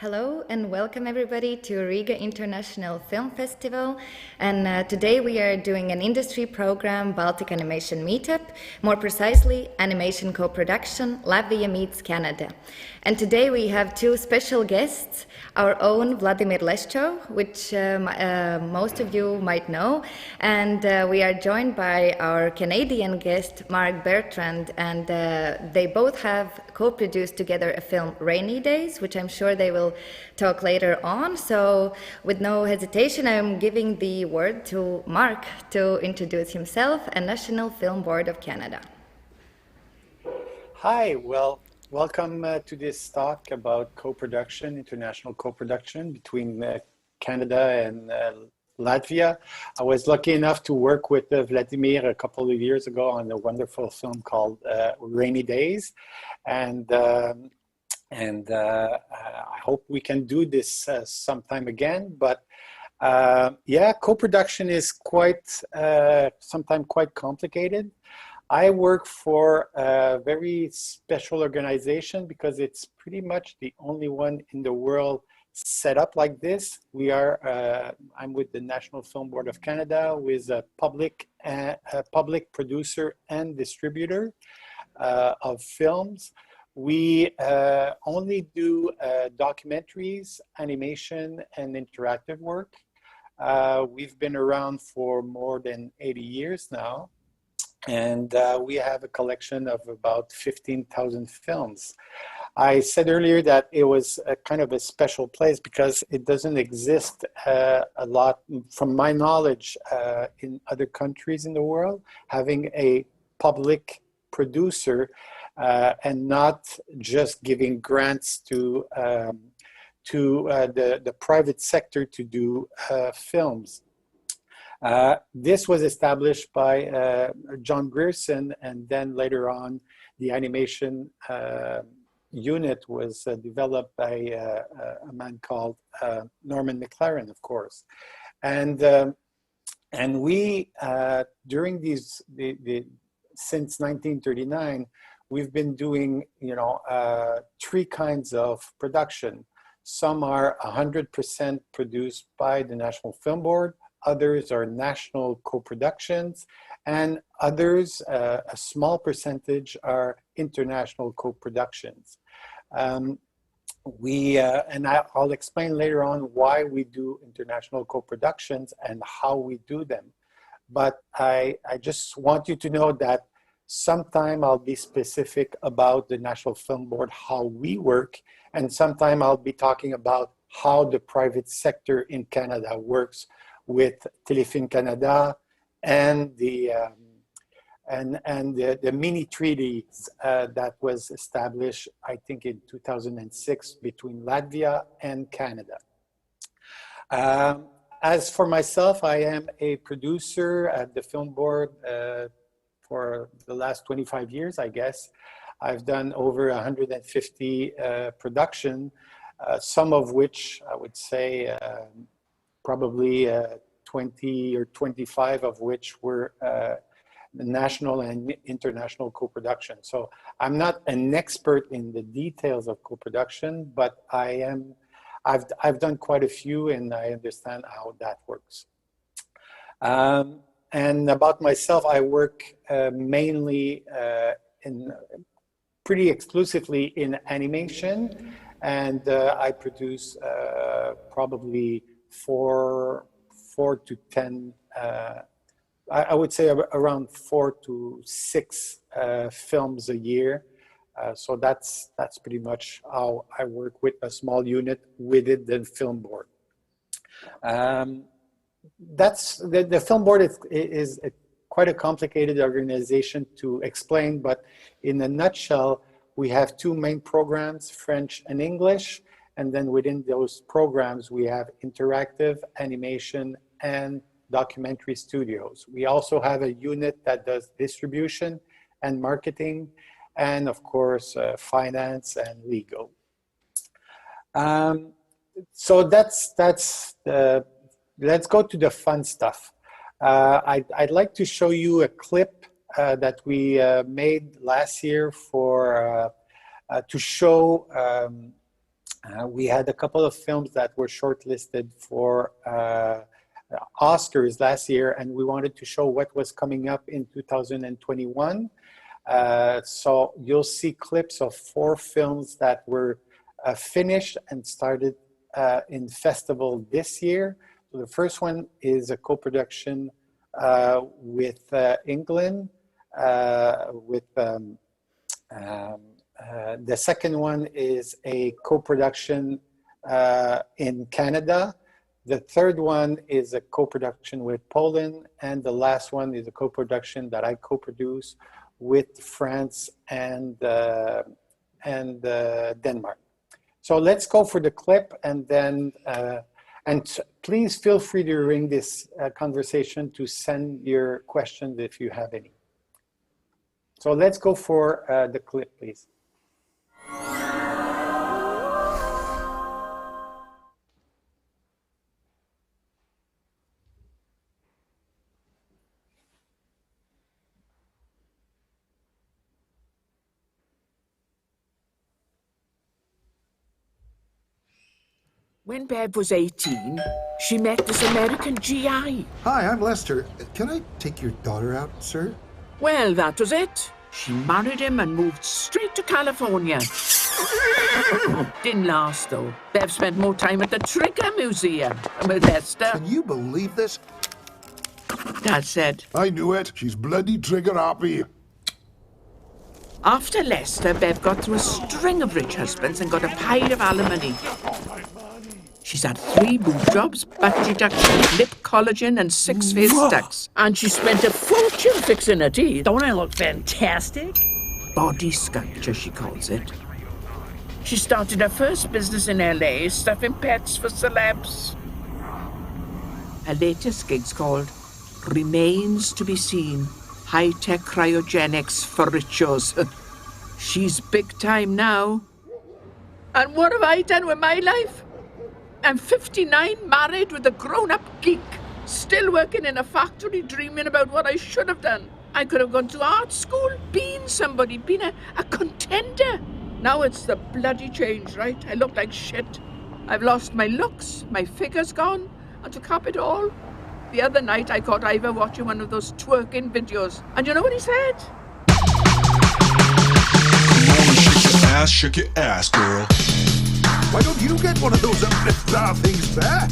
Hello and welcome everybody to Riga International Film Festival, and today we are doing an industry program, Baltic Animation Meet-up, more precisely animation co-production, Latvia meets Canada. And today we have two special guests, our own Vladimir Leschiov, which most of you might know, and we are joined by our Canadian guest, Marc Bertrand, and they both have co-produced together a film, Rainy Days, which I'm sure they will talk later on. So with no hesitation, I'm giving the word to Marc to introduce himself and National Film Board of Canada. Hi, well, welcome to this talk about co-production, international co-production between Canada and Latvia. I was lucky enough to work with Vladimir a couple of years ago on a wonderful film called Rainy Days. And I hope we can do this sometime again. But yeah, co-production is sometimes quite complicated. I work for a very special organization because it's pretty much the only one in the world set up like this. I'm with the National Film Board of Canada, with a public producer and distributor of films. We only do documentaries, animation, and interactive work. We've been around for more than 80 years now, and we have a collection of about 15,000 films. I said earlier that it was a kind of a special place because it doesn't exist a lot, from my knowledge, in other countries in the world, having a public producer and not just giving grants to the private sector to do films. This was established by John Grierson, and then later on the animation unit was developed by a man called Norman McLaren, of course. And we, during since 1939, we've been doing, three kinds of production. Some are 100% produced by the National Film Board, others are national co-productions, and others, a small percentage, are international co-productions. And I'll explain later on why we do international co-productions and how we do them. But I just want you to know that sometime I'll be specific about the National Film Board, how we work, and sometime I'll be talking about how the private sector in Canada works with Téléfilm Canada and the mini treaties that was established, I think, in 2006 between Latvia and Canada. As for myself, I am a producer at the Film Board for the last 25 years, I guess. I've done over 150 production, some of which I would say probably 20 or 25 of which were national and international co-production. So I'm not an expert in the details of co-production, but I've done quite a few, and I understand how that works. And about myself, I work mainly pretty exclusively in animation, and I produce probably four to 10, I would say around 4 to 6 films a year. So that's pretty much how I work with a small unit within the Film Board. The Film Board is quite a complicated organization to explain, but in a nutshell, we have two main programs, French and English, and then within those programs, we have interactive, animation, and documentary studios. We also have a unit that does distribution and marketing, and of course, finance and legal. So let's go to the fun stuff. I'd like to show you a clip that we made last year to show We had a couple of films that were shortlisted for Oscars last year, and we wanted to show what was coming up in 2021. So you'll see clips of 4 films that were finished and started in festival this year. So the first one is a co-production with England, the second one is a co-production in Canada. The third one is a co-production with Poland, and the last one is a co-production that I co-produce with France and Denmark. So let's go for the clip, and then please feel free during this conversation to send your questions if you have any. So let's go for the clip, please. When Bev was 18, she met this American GI. Hi, I'm Lester. Can I take your daughter out, sir? Well, that was it. She married him and moved straight to California. Didn't last, though. Bev spent more time at the RIGA Museum with Lester. Can you believe this? Dad said. I knew it. She's bloody trigger happy. After Lester, Bev got through a string of rich husbands and got a pile of alimony. She's had 3 boob jobs, butt reduction, lip collagen, and 6 face ducks. And she spent a fortune fixing her teeth. Don't I look fantastic? Body sculpture, she calls it. She started her first business in LA, stuffing pets for celebs. Her latest gig's called Remains to be Seen, High-Tech Cryogenics for Richos. She's big time now. And what have I done with my life? I'm 59, married with a grown-up geek, still working in a factory, dreaming about what I should have done. I could have gone to art school, been somebody, been a contender. Now it's the bloody change, right? I look like shit. I've lost my looks, my figure's gone, and to cap it all, the other night I caught Ivor watching one of those twerking videos, and you know what he said? Shake your ass, girl. Why don't you get one of those uplift bar things back?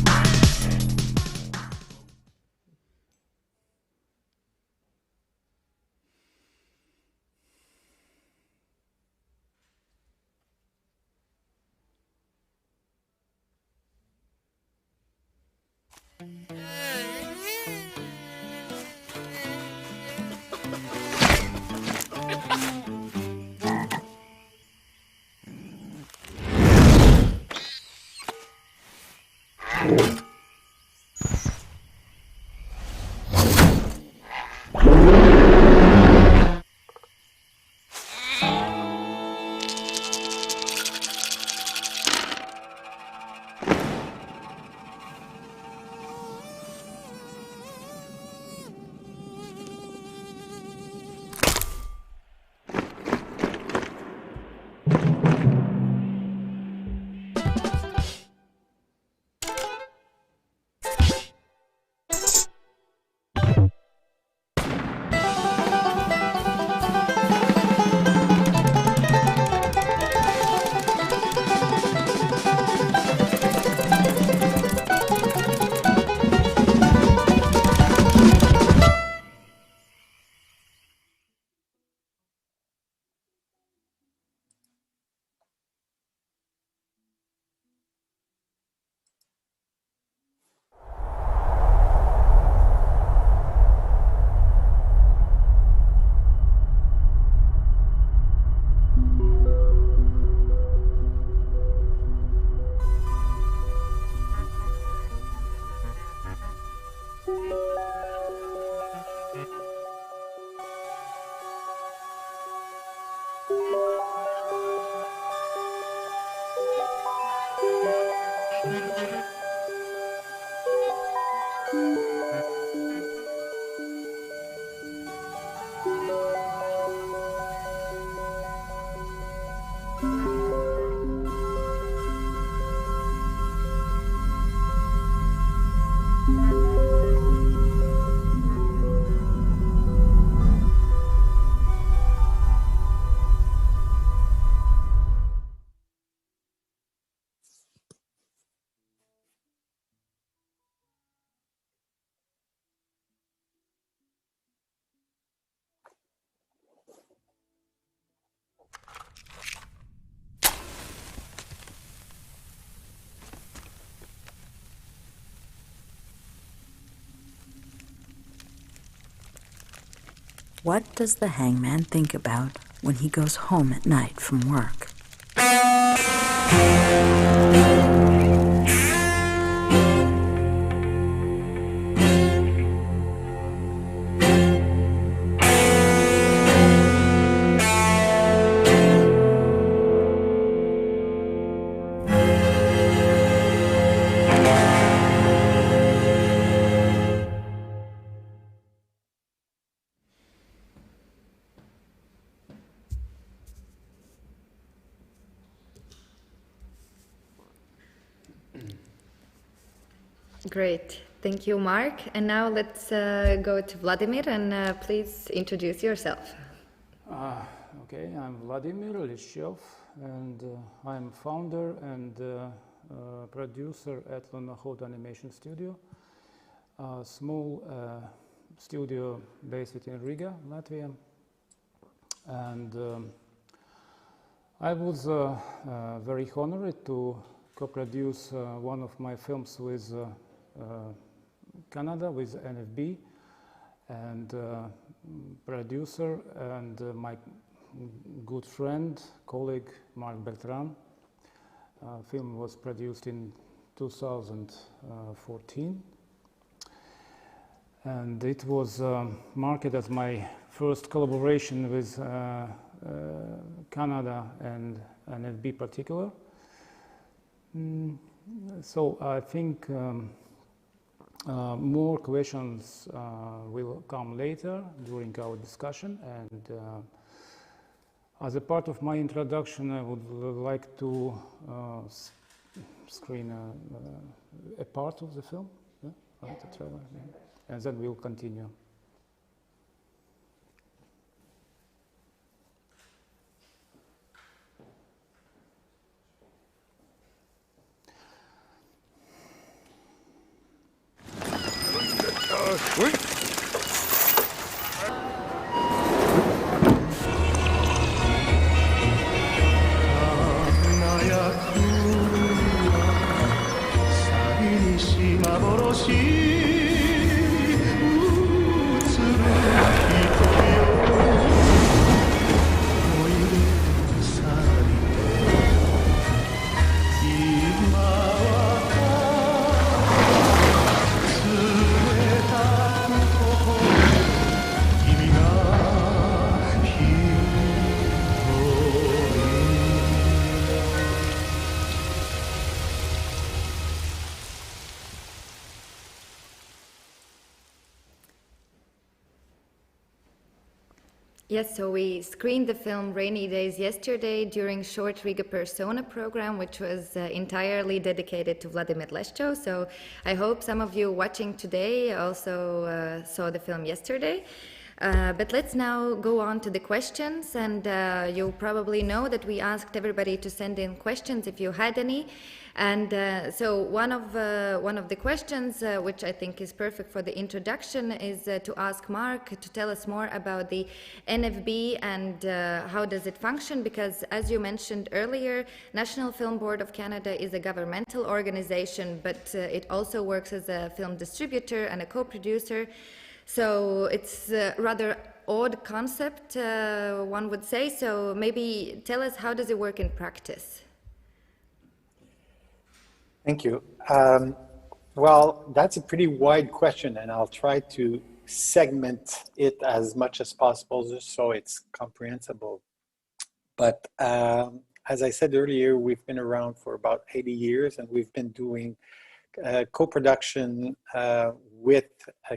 What does the hangman think about when he goes home at night from work? Great. Thank you, Mark. And now let's go to Vladimir, and please introduce yourself. Okay, I'm Vladimir Lishev, and I'm founder and producer at Lunohod Animation Studio, a small studio based in Riga, Latvia. And I was very honored to co-produce one of my films with Canada, with NFB, and producer and my good friend, colleague Marc Bertrand. Film was produced in 2014, and it was marked as my first collaboration with Canada and NFB particular. So I think more questions will come later during our discussion, and as a part of my introduction, I would like to screen a part of the film, yeah? Right, a trailer, yeah. And then we'll continue. Yes, so we screened the film Rainy Days yesterday during short RIGA PERSONA program, which was entirely dedicated to Vladimir Leschiov. So I hope some of you watching today also saw the film yesterday. But let's now go on to the questions, and you probably know that we asked everybody to send in questions if you had any. And so one of the questions, which I think is perfect for the introduction, is to ask Mark to tell us more about the NFB and how does it function, because as you mentioned earlier, National Film Board of Canada is a governmental organization, but it also works as a film distributor and a co-producer. So it's a rather odd concept, one would say. So maybe tell us, how does it work in practice? Thank you. Well, that's a pretty wide question, and I'll try to segment it as much as possible just so it's comprehensible. But as I said earlier, we've been around for about 80 years, and we've been doing co-production with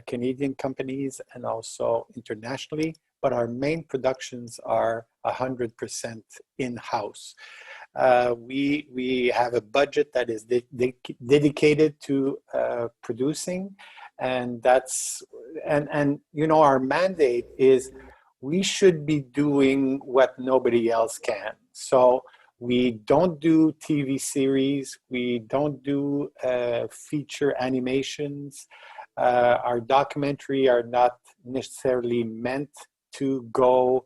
Canadian companies and also internationally, but our main productions are 100% in-house. We have a budget that is dedicated to producing, and you know, our mandate is we should be doing what nobody else can. So we don't do TV series, we don't do feature animations. Our documentary are not necessarily meant to go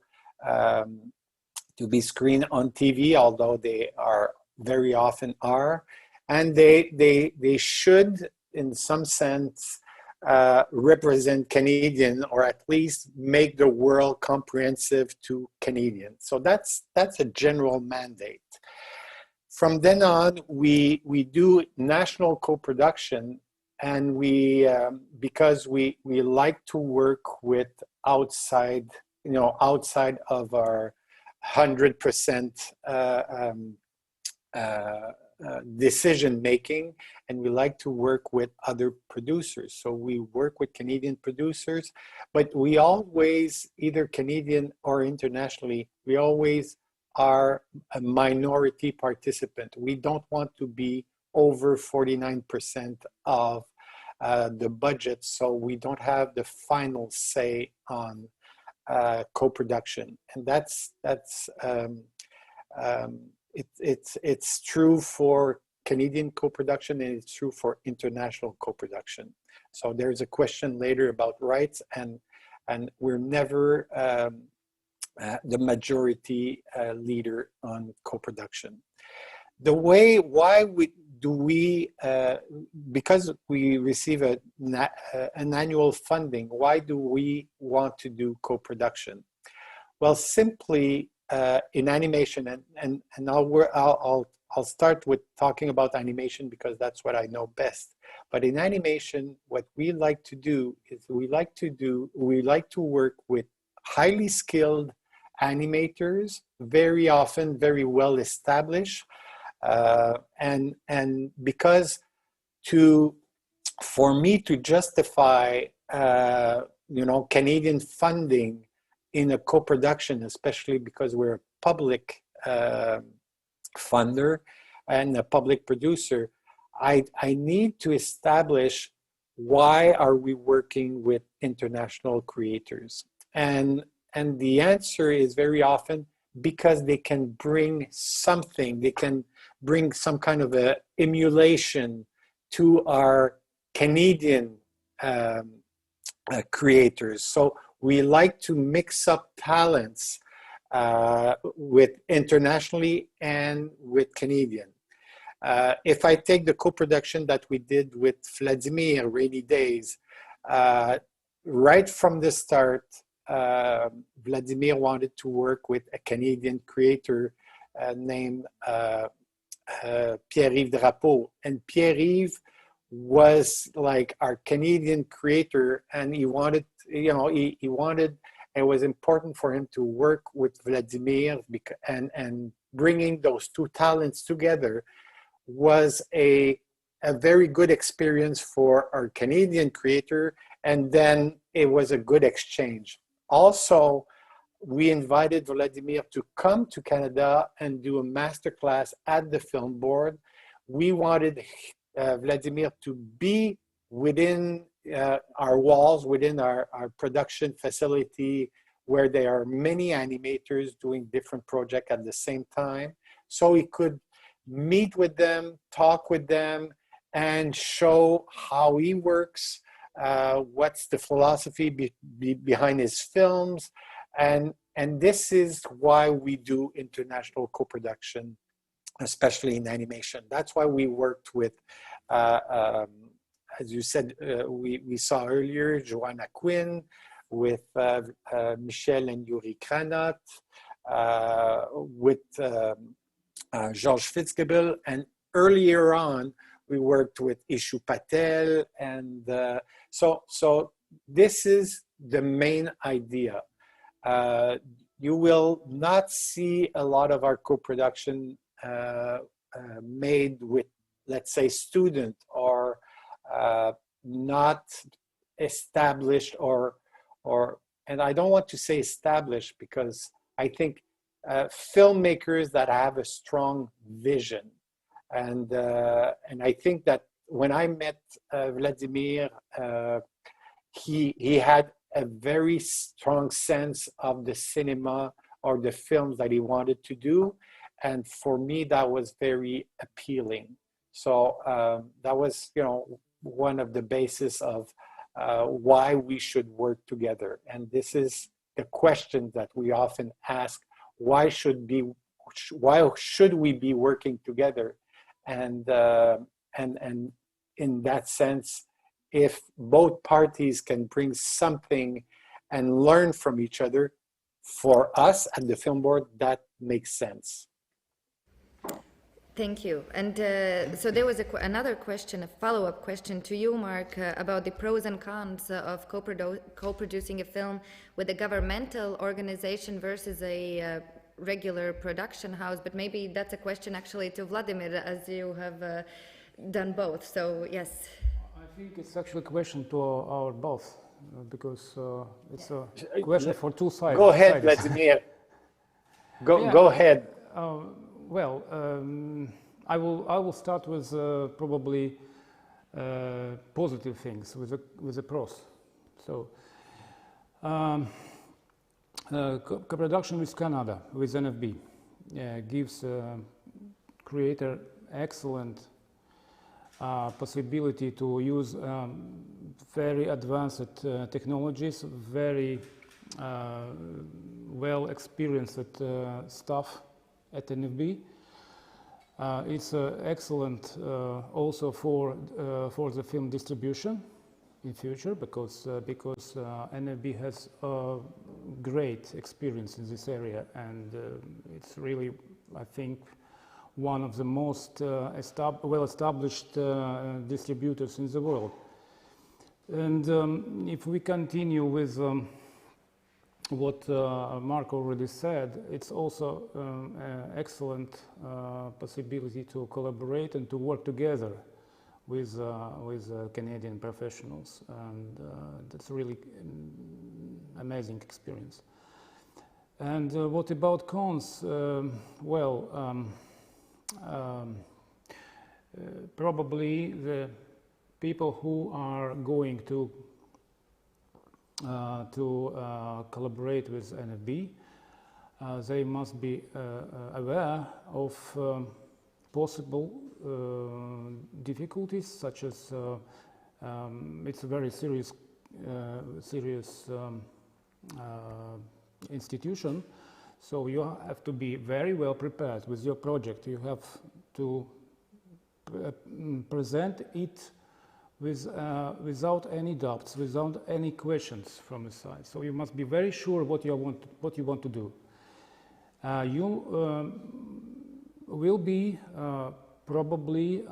to be screened on TV, although they are very often are, and they should, in some sense, represent Canadian, or at least make the world comprehensive to Canadian. So that's a general mandate. From then on, we do national co-production, and because we like to work with outside of our 100% decision making, and we like to work with other producers. So we work with Canadian producers, but we always, either Canadian or internationally, we always are a minority participant. We don't want to be over 49% of the budget, so we don't have the final say on co-production. And it's true for Canadian co-production, and it's true for international co-production. So there's a question later about rights, and we're never the majority leader on co-production. Because we receive an annual funding, why do we want to do co-production? Well, simply in animation, and I'll start with talking about animation because that's what I know best. But in animation, what we like to do is we like to work with highly skilled animators, very often very well established, and because for me to justify Canadian funding in a co-production, especially because we're a public funder and a public producer, I need to establish why are we working with international creators, and the answer is very often because they can bring something, they can bring some kind of a emulation to our Canadian creators. So we like to mix up talents with internationally and with Canadian. If I take the co-production that we did with Vladimir, Rainy Days, right from the start, Vladimir wanted to work with a Canadian creator named Pierre-Yves Drapeau. And Pierre-Yves was like our Canadian creator, and he wanted, it was important for him to work with Vladimir, and bringing those two talents together was a very good experience for our Canadian creator, and then it was a good exchange. Also, we invited Vladimir to come to Canada and do a masterclass at the film board. We wanted Vladimir to be within our walls, within our production facility, where there are many animators doing different projects at the same time, so he could meet with them, talk with them, and show how he works, what's the philosophy behind his films, and this is why we do international co-production, especially in animation. That's why we worked with, as you said, we saw earlier, Joanna Quinn, with Michel and Yuri Kranot, with Georges Fitzgibbon, and earlier on, we worked with Ishu Patel, and so this is the main idea. You will not see a lot of our co-production made with, let's say, student or not established or and I don't want to say established, because I think filmmakers that have a strong vision. And I think that when I met Vladimir, he had a very strong sense of the cinema or the films that he wanted to do. And for me, that was very appealing. So that was, one of the basis of why we should work together. And this is the question that we often ask: why should we be working together? And in that sense, if both parties can bring something and learn from each other, for us at the film board, that makes sense. Thank you. And so there was another question, a follow-up question to you, Marc, about the pros and cons of co-producing a film with a governmental organization versus a regular production house. But maybe that's a question actually to Vladimir, as you have done both. So yes. I think it's actually a question to our both, because it's a question for two sides. Go ahead, Vladimir. Go ahead. Well, I will start with probably positive things, with the pros. So, co-production with Canada, with NFB, gives creator excellent possibility to use very advanced technologies, very well experienced staff at NFB. It's excellent also for the film distribution in future, because NFB has great experience in this area, and it's really, I think, one of the most well-established distributors in the world. And if we continue with what Marc already said, it's also an excellent possibility to collaborate and to work together with Canadian professionals, and that's really amazing experience. And what about cons? Probably the people who are going to collaborate with NFB, they must be aware of possible difficulties, such as it's a very serious institution, so you have to be very well prepared with your project. You have to present it without any doubts, without any questions from the side. So you must be very sure what you want to do. You will be probably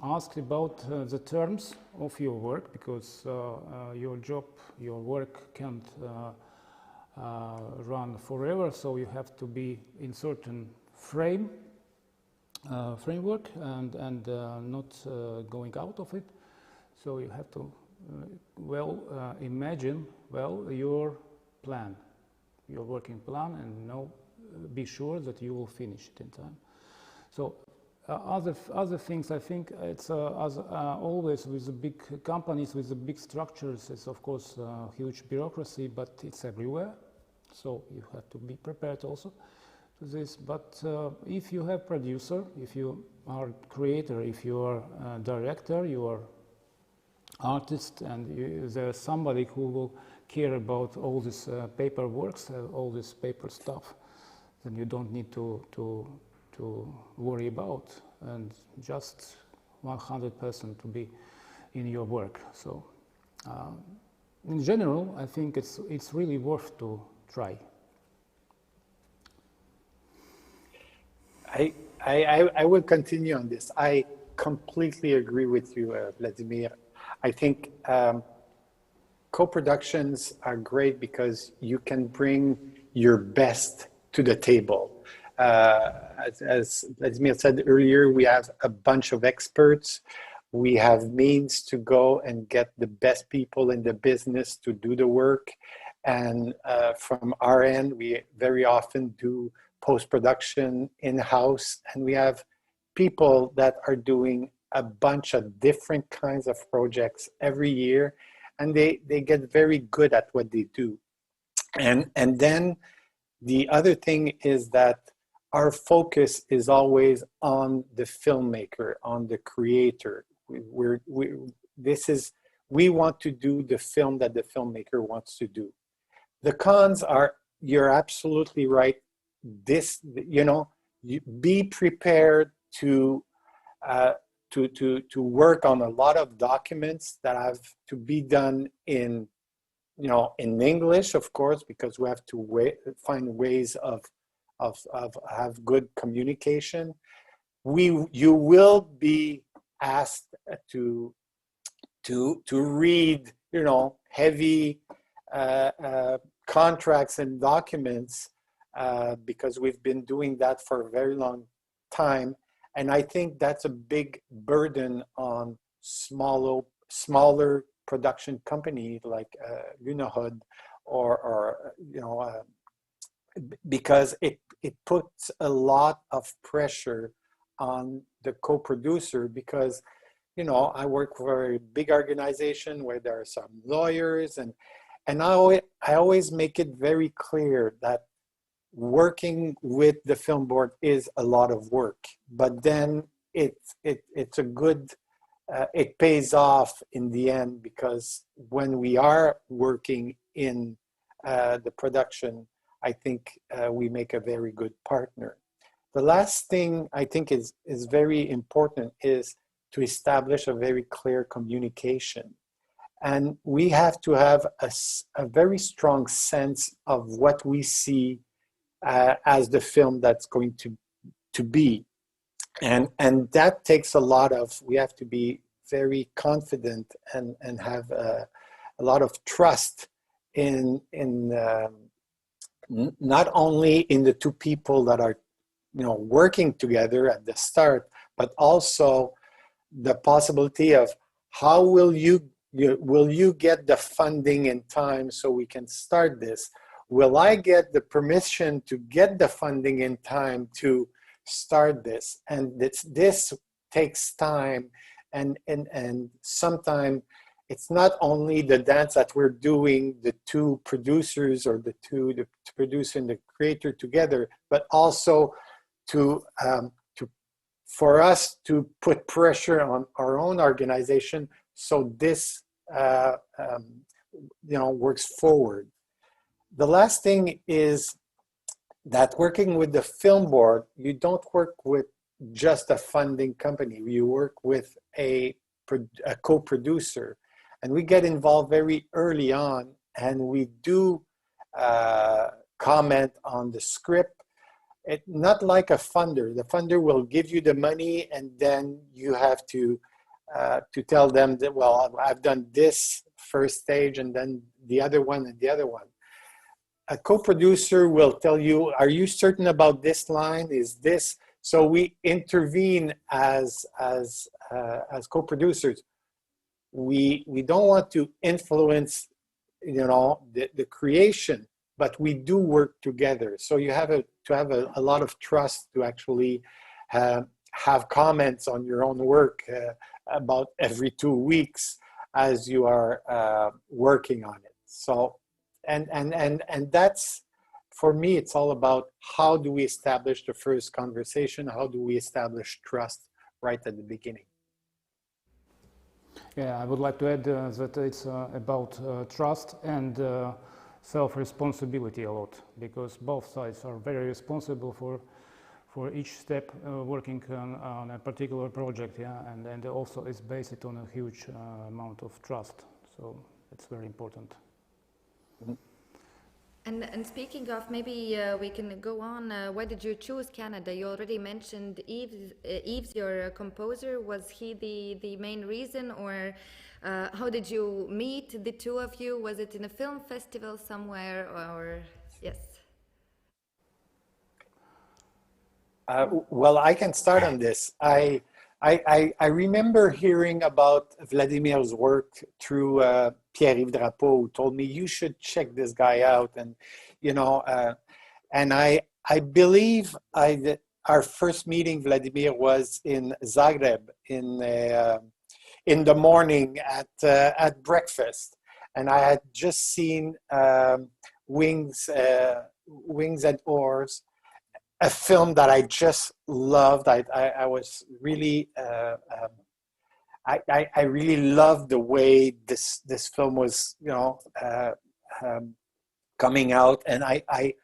asked about the terms of your work, because your job, your work can't run forever, so you have to be in certain framework and not going out of it. So you have to imagine your plan, your working plan, and be sure that you will finish it in time. So other things, I think it's as always with the big companies, with the big structures, it's of course huge bureaucracy, but it's everywhere. So you have to be prepared also to this. But if you have producer, if you are creator, if you are director, you are artist, and there's somebody who will care about all this paperwork, all this paper stuff, then you don't need to worry about, and just 100% to be in your work. So in general, I think it's really worth to try. I will continue on this. I completely agree with you, Vladimir. I think co-productions are great because you can bring your best to the table. As Vladimir said earlier, we have a bunch of experts. We have means to go and get the best people in the business to do the work. And from our end, we very often do post-production in-house, and we have people that are doing a bunch of different kinds of projects every year, and they get very good at what they do. And then the other thing is that our focus is always on the filmmaker, on the creator. We want to do the film that the filmmaker wants to do. The cons are, you're absolutely right. Be prepared to to work on a lot of documents that have to be done in, in English, of course, because we have to find ways of have good communication. You will be asked to read, heavy contracts and documents because we've been doing that for a very long time. And I think that's a big burden on smaller production companies like Lunohod or because it puts a lot of pressure on the co-producer, because I work for a big organization where there are some lawyers, and I always make it very clear that working with the film board is a lot of work, but then it's a good, it pays off in the end, because when we are working in the production, I think we make a very good partner. The last thing I think is very important is to establish a very clear communication. And we have to have a very strong sense of what we see as the film that's going to be. And that takes a lot of, we have to be very confident and have a lot of trust in not only in the two people that are working together at the start, but also the possibility of how will you get the funding in time so we can start this? Will I get the permission to get the funding in time to start this? And this takes time, and sometimes it's not only the dance that we're doing, the two producers or the producer and the creator together, but also for us to put pressure on our own organization so this works forward. The last thing is that working with the film board, you don't work with just a funding company. You work with a co-producer, and we get involved very early on, and we do comment on the script. Not like a funder. The funder will give you the money, and then you have to tell them that, well, I've done this first stage, and then the other one, and the other one. A co-producer will tell you, are you certain about this line? Is this? So we intervene as co-producers. We don't want to influence, the creation, but we do work together. So you have to have a lot of trust to actually have comments on your own work about every 2 weeks as you are working on it. So, and that's, for me, it's all about how do we establish the first conversation? How do we establish trust right at the beginning? Yeah, I would like to add that it's about trust and self-responsibility a lot, because both sides are very responsible for each step working on a particular project, and also it's based on a huge amount of trust, so it's very important. Mm-hmm. And speaking of, maybe we can go on. Why did you choose Canada? You already mentioned Yves, your composer. Was he the main reason, or how did you meet, the two of you? Was it in a film festival somewhere, or yes? Well, I can start on this. I remember hearing about Vladimir's work through Pierre-Yves Drapeau, who told me, you should check this guy out. And, and I believe our first meeting, Vladimir, was in Zagreb in the morning at breakfast. And I had just seen Wings and Oars, a film that I just loved. I was really, I really loved the way this film was, coming out, and I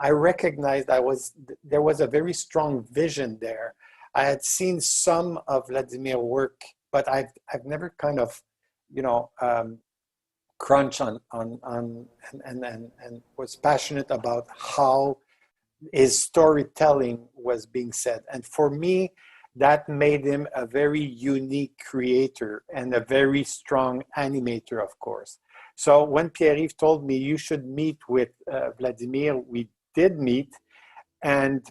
recognized there was a very strong vision there. I had seen some of Vladimir work, but I've never kind of, you know, crunch on and was passionate about how his storytelling was being said. And for me, that made him a very unique creator and a very strong animator, of course. So when Pierre-Yves told me you should meet with Vladimir, we did meet, and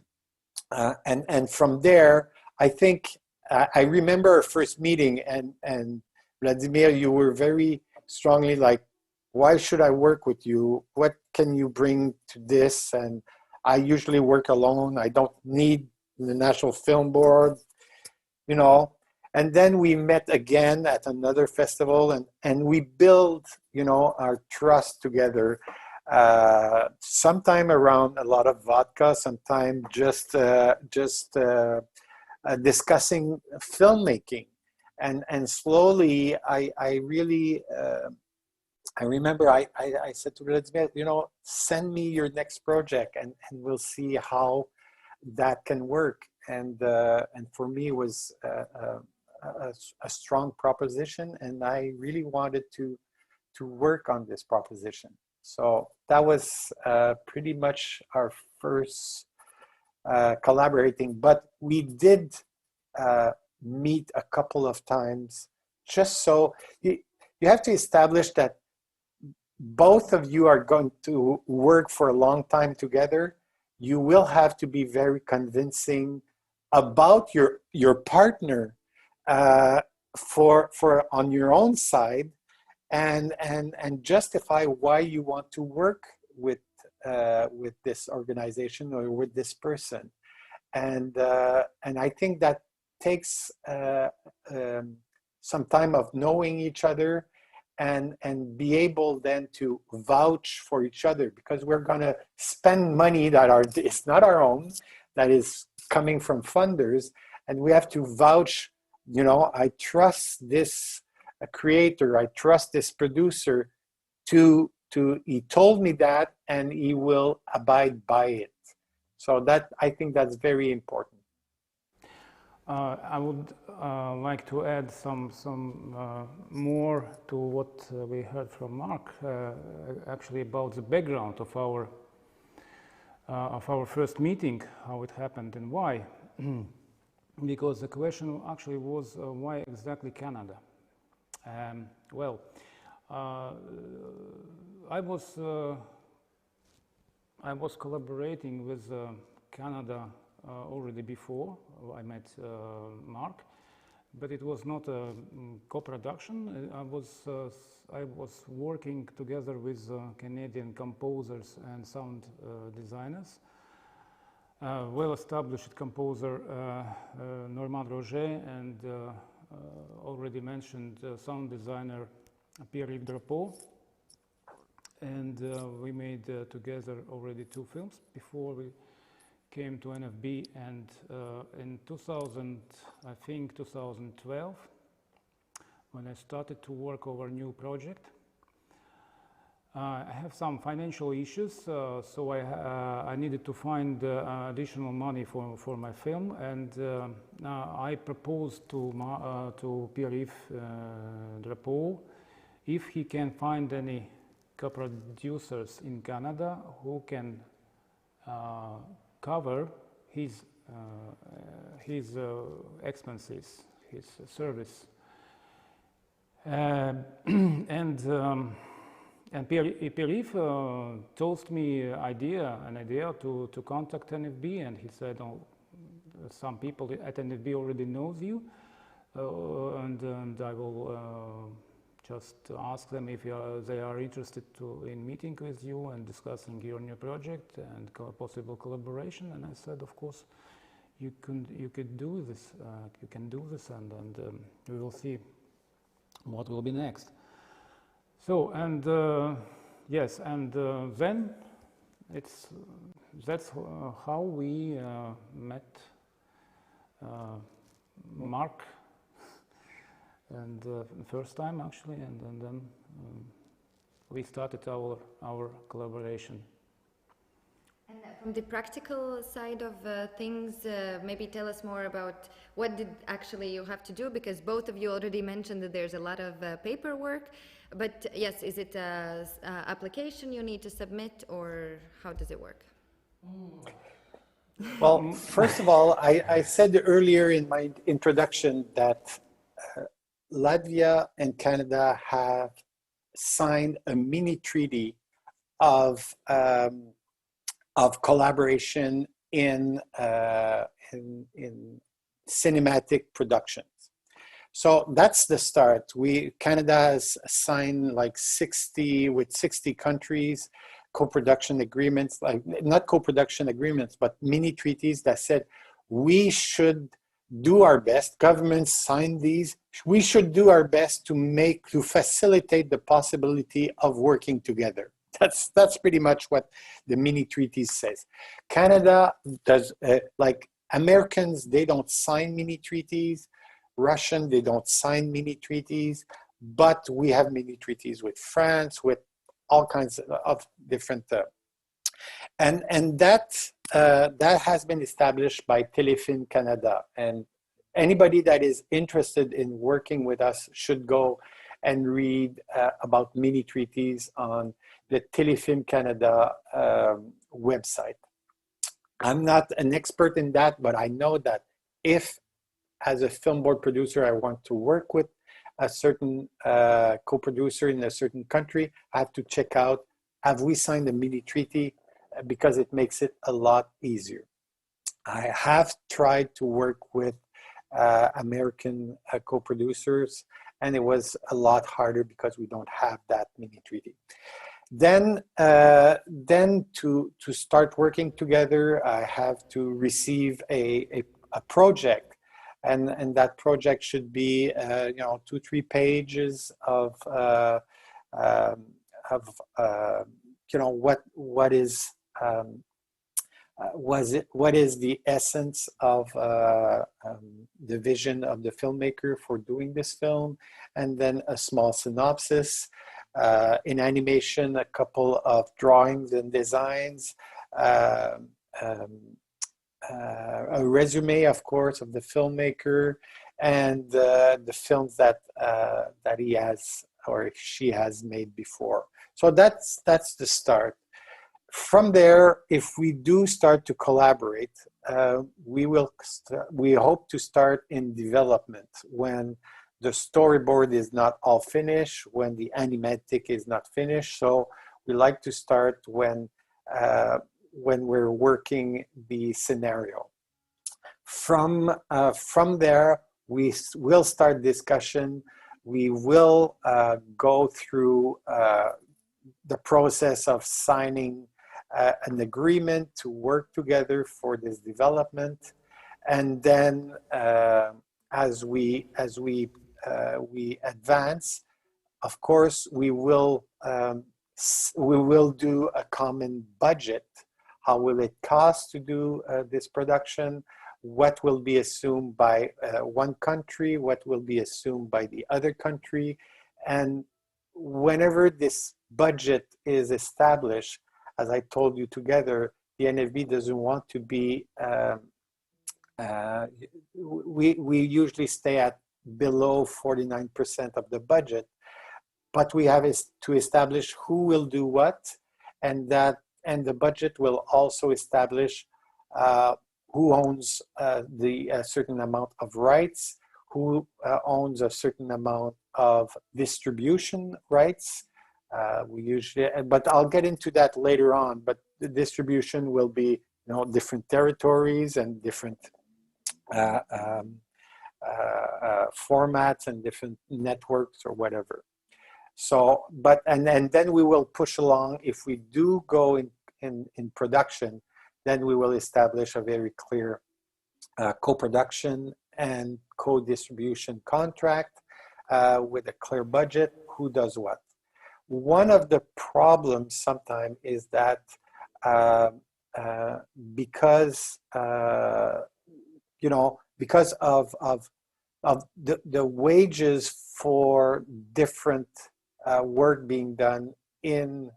from there, I think I remember our first meeting, and Vladimir, you were very strongly like, why should I work with you? What can you bring to this? And I usually work alone. I don't need the National Film Board, you know. And then we met again at another festival, and we built, you know, our trust together. Sometime around a lot of vodka, sometime just discussing filmmaking, and slowly I really. I remember I said to Vladimir, you know, send me your next project, and we'll see how that can work. And for me, it was a strong proposition, and I really wanted to work on this proposition. So that was pretty much our first collaborating. But we did meet a couple of times, just so you have to establish that both of you are going to work for a long time together. You will have to be very convincing about your partner for on your own side, and justify why you want to work with this organization or with this person, and I think that takes some time of knowing each other. And be able then to vouch for each other, because we're going to spend money that it's not our own, that is coming from funders, and we have to vouch. You know, I trust this creator, I trust this producer. He told me that, and he will abide by it. So that, I think that's very important. I would like to add some more to what we heard from Marc, actually about the background of our first meeting, how it happened and why. Because the question actually was why exactly Canada? Well, I was collaborating with Canada already before I met Marc, but it was not a co-production. I was working together with Canadian composers and sound designers. Well-established composer Normand Roger, and already mentioned sound designer Pierre-Yves Drapeau. And we made together already 2 films before we came to NFB, and in 2012, when I started to work over a new project, I have some financial issues, so I needed to find additional money for my film, and I proposed to Pierre-Yves Drapeau if he can find any co-producers in Canada who can cover his expenses, his service, and Pierre-Yves told me an idea to contact NFB, and he said, "Oh, some people at NFB already knows you, and I will just ask them if they are interested in meeting with you and discussing your new project and possible collaboration." And I said, "Of course, you could do this. You can do this, and we will see what will be next." So, and yes, and then that's how we met Marc, and first time actually, and then we started our collaboration. And From the practical side of things, maybe tell us more about what did actually you have to do, because both of you already mentioned that there's a lot of paperwork. But yes, is it an application you need to submit, or how does it work? Well, first of all, I said earlier in my introduction that Latvia and Canada have signed a mini treaty of collaboration in cinematic productions. So that's the start. Canada has signed like 60 countries, co-production agreements, like not co-production agreements, but mini treaties that said we should do our best. Governments signed these. We should do our best to facilitate the possibility of working together. That's pretty much what the mini treaties says. Canada does, like Americans, they don't sign mini treaties. Russian, they don't sign mini treaties, but we have mini treaties with France, with all kinds of different, and that has been established by Téléfilm Canada. And anybody that is interested in working with us should go and read about mini treaties on the Téléfilm Canada website. I'm not an expert in that, but I know that if, as a film board producer, I want to work with a certain co-producer in a certain country, I have to check out, have we signed a mini treaty? Because it makes it a lot easier. I have tried to work with American co-producers, and it was a lot harder because we don't have that mini treaty. Then to start working together, I have to receive a project, and that project should be 2-3 pages of what is the essence of the vision of the filmmaker for doing this film, and then a small synopsis. In animation, a couple of drawings and designs, a resume, of course, of the filmmaker, and the films that he has or she has made before. So that's the start. From there, if we do start to collaborate, we hope to start in development when the storyboard is not all finished, when the animatic is not finished. So we like to start when we're working the scenario. From there, we will start discussion. We will go through the process of signing an agreement to work together for this development, and then as we advance, of course, we will do a common budget. How will it cost to do this production? What will be assumed by one country? What will be assumed by the other country? And whenever this budget is established, as I told you together, the NFB doesn't want to be, we usually stay at below 49% of the budget, but we have to establish who will do what, and the budget will also establish who owns a certain amount of rights, who owns a certain amount of distribution rights. We usually, but I'll get into that later on. But the distribution will be, different territories and different formats and different networks or whatever. So, and then we will push along. If we do go in production, then we will establish a very clear co-production and co-distribution contract with a clear budget, who does what. One of the problems sometimes is that because of the wages for different work being done in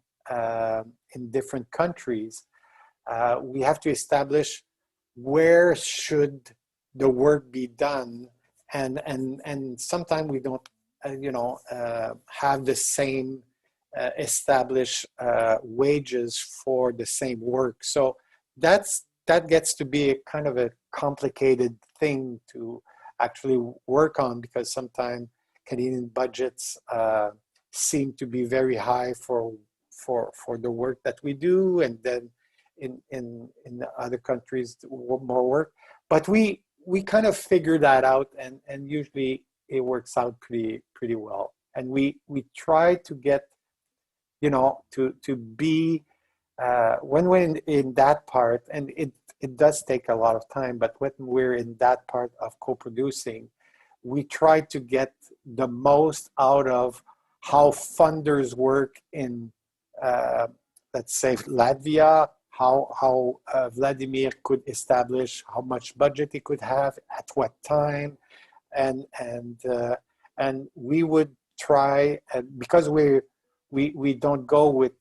different countries, we have to establish where should the work be done, and sometimes we don't have the same established wages for the same work. So that gets to be a kind of a complicated thing to actually work on, because sometimes Canadian budgets seem to be very high for the work that we do, and then in the other countries more work. But we kind of figure that out, and usually it works out pretty well. And we try to get, to be when we're in that part, and it does take a lot of time, but when we're in that part of co-producing, we try to get the most out of how funders work in, let's say, Latvia, how Vladimir could establish how much budget he could have at what time, and we would try, because we don't go with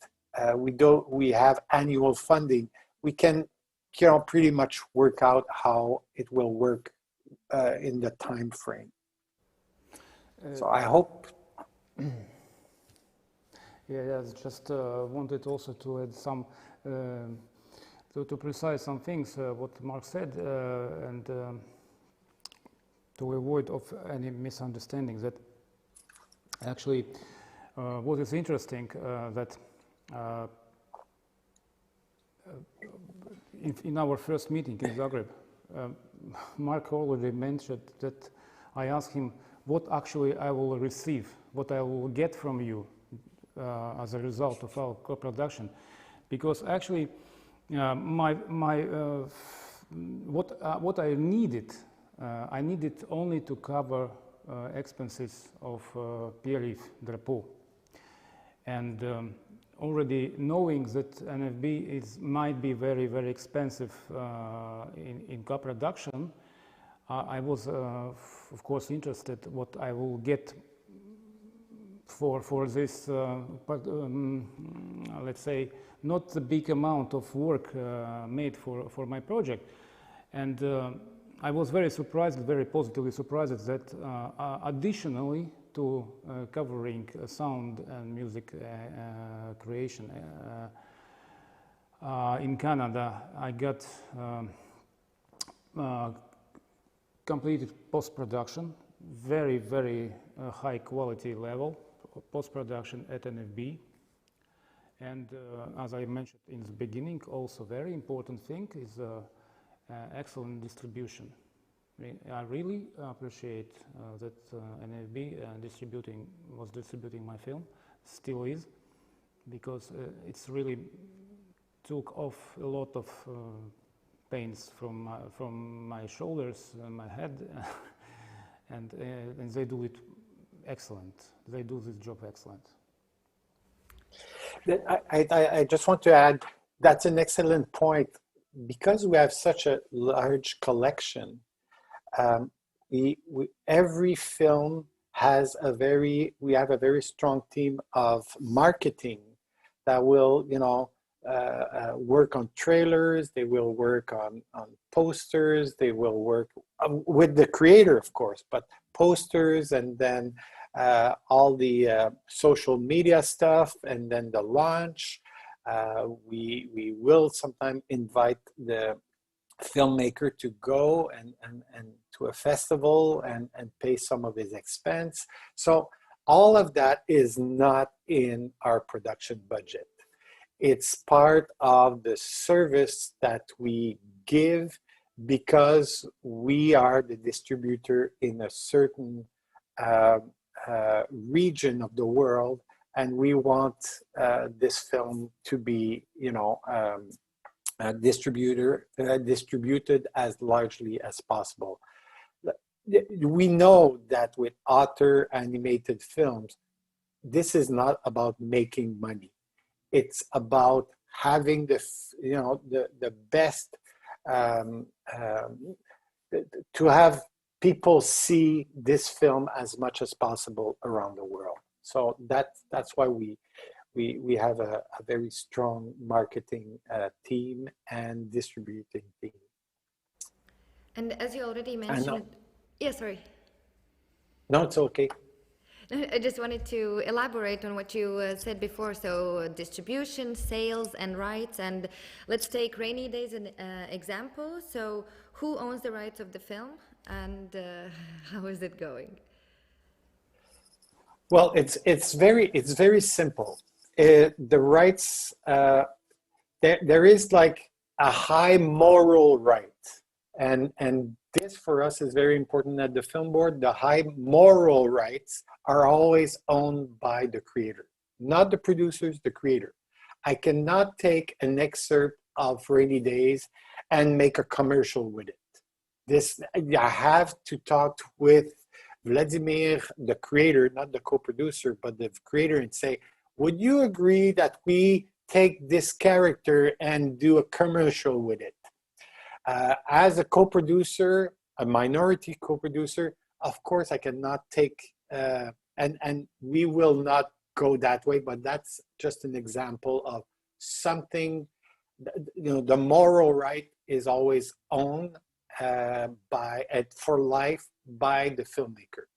we have annual funding, we can pretty much work out how it will work in the time frame. So I hope. Yeah, just wanted also to add some, to precise some things, what Marc said, and to avoid of any misunderstandings. That actually, what is interesting, that in our first meeting in Zagreb, Marc already mentioned that I asked him what actually I will receive, what I will get from you as a result of our co-production, because actually what I needed only to cover expenses of Pierre-Yves Drapeau, and already knowing that NFB might be very, very expensive in co-production, I was of course interested what I will get for this, let's say, not the big amount of work made for my project. And I was very surprised, very positively surprised that additionally to covering sound and music creation in Canada, I got completed post-production, very, very high quality level post-production at NFB. And as I mentioned in the beginning, also very important thing is excellent distribution. I really appreciate that NFB was distributing my film, still is, because it's really took off a lot of pains from my shoulders and my head, and they do it excellent. They do this job excellent. I just want to add, that's an excellent point. Because we have such a large collection, every film has we have a very strong team of marketing that will, work on trailers, they will work on posters, they will work with the creator, of course, but posters, and then all the social media stuff, and then the launch. We will sometimes invite the filmmaker to go and to a festival and pay some of his expense. So all of that is not in our production budget. It's part of the service that we give because we are the distributor in a certain region of the world, and we want this film to be, distributed as largely as possible. We know that with author animated films, this is not about making money. It's about having the best, to have people see this film as much as possible around the world. So that's why we have a very strong marketing team and distributing team. And as you already mentioned, yeah, sorry. No, it's okay. I just wanted to elaborate on what you said before. So distribution, sales, and rights. And let's take Rainy Days as an example. So who owns the rights of the film, and how is it going? Well, it's very simple. The rights, there is like a high moral right, and this for us is very important at the film board. The high moral rights are always owned by the creator, not the producers, the creator. I cannot take an excerpt of Rainy Days and make a commercial with it. This, I have to talk with Vladimir, the creator, not the co-producer, but the creator, and say, would you agree that we take this character and do a commercial with it? As a co-producer, a minority co-producer, of course I cannot take, and we will not go that way, but that's just an example of something, you know, the moral right is always owned for life by the filmmaker.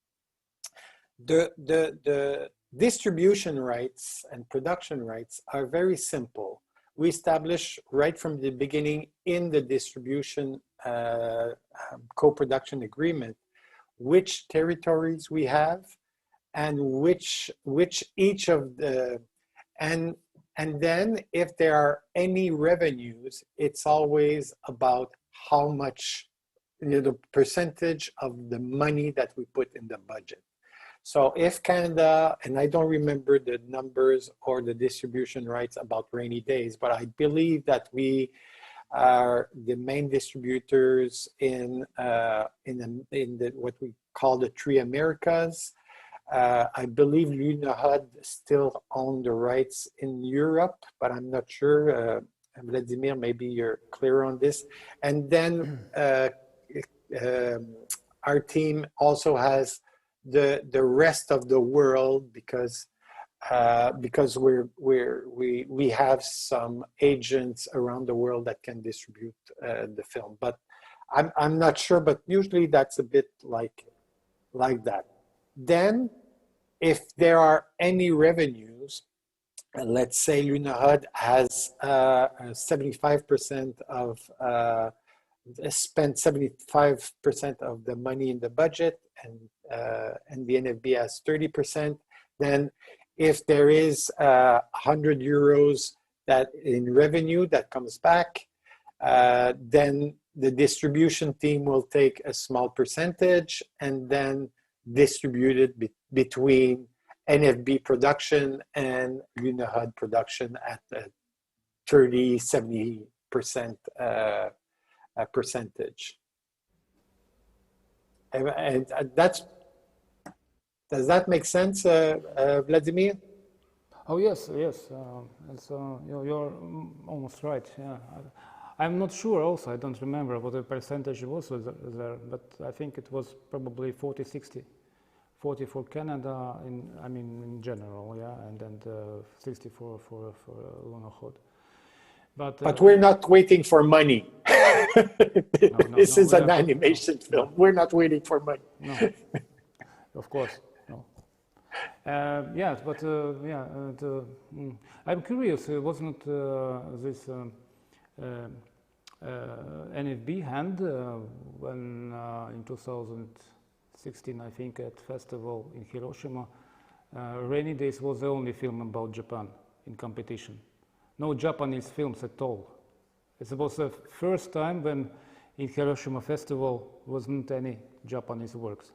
The distribution rights and production rights are very simple. We establish right from the beginning in the distribution co-production agreement which territories we have and which each of the, and then if there are any revenues, it's always about how much, you know, the percentage of the money that we put in the budget. So if Canada, and I don't remember the numbers or the distribution rights about Rainy Days, but I believe that we are the main distributors in what we call the Three Americas. I believe Lunohod still own the rights in Europe, but I'm not sure. Vladimir, maybe you're clear on this. And then our team also has the rest of the world because we have some agents around the world that can distribute the film. But I'm not sure. But usually that's a bit like that. Then, if there are any revenues, let's say Lunohod has 75% of spent 75% of the money in the budget, and the NFB has 30%. Then, if there is 100 euros that in revenue that comes back, then the distribution team will take a small percentage and then distribute it between NFB production and Lunohod production at the 30-70% percentage. And that's, does that make sense, Vladimir? Oh yes, yes. You're almost right. Yeah, I'm not sure. Also, I don't remember what the percentage was there, but I think it was probably 40-60. 40 for Canada, in general, yeah, and then 60 for Lunohod. But we're not waiting for money. This is an not, animation film. We're not waiting for money. No, of course, no. Yes, but I'm curious. Wasn't this NFB hand when in 2016, I think, at festival in Hiroshima, Rainy Days was the only film about Japan in competition. No Japanese films at all. It was the first time when in Hiroshima festival wasn't any Japanese works.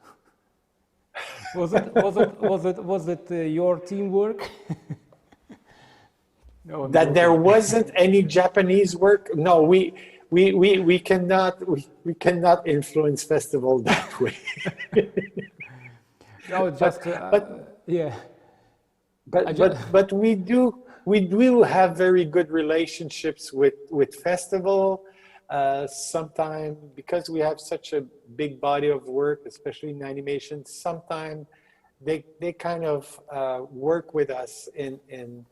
Was it your teamwork? No, that there wasn't any Japanese work? No, we cannot influence festival that way. No, just yeah. But we do have very good relationships with festival. Sometimes because we have such a big body of work, especially in animation, sometimes they kind of work with us in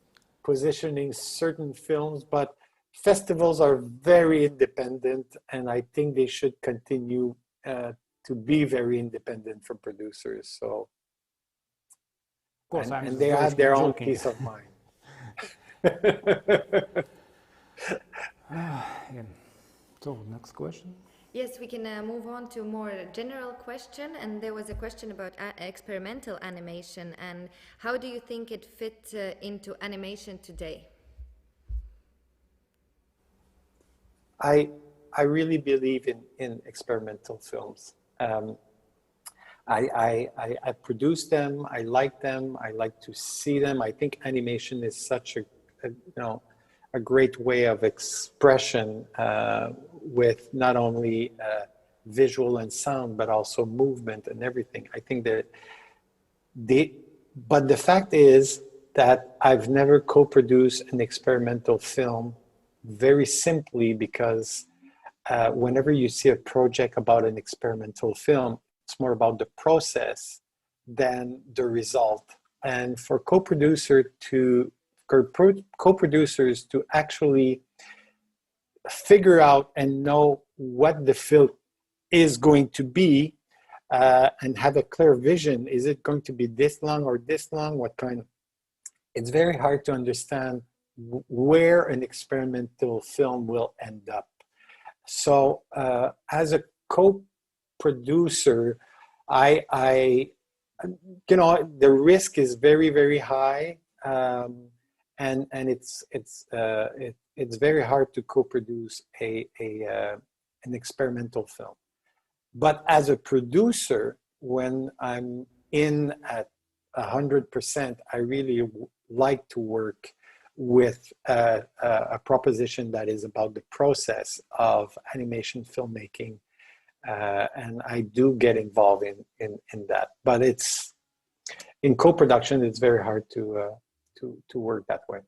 positioning certain films, but festivals are very independent, and I think they should continue to be very independent from producers. So, Of course, and they have their own peace of mind. Yeah. So, next question. Yes, we can move on to a more general question. And there was a question about experimental animation and how do you think it fits into animation today? I really believe in experimental films. I produce them. I like them. I like to see them. I think animation is such a great way of expression with not only visual and sound, but also movement and everything. I think that but the fact is that I've never co-produced an experimental film, very simply because whenever you see a project about an experimental film, it's more about the process than the result. And for co-producers to actually figure out and know what the film is going to be and have a clear vision. Is it going to be this long or this long? What kind of... It's very hard to understand where an experimental film will end up. So as a co-producer, the risk is very, very high. And it's very hard to co-produce an experimental film. But as a producer, when I'm in at 100%, I really like to work with a proposition that is about the process of animation filmmaking, and I do get involved in that. But it's in co-production, it's very hard to work that way.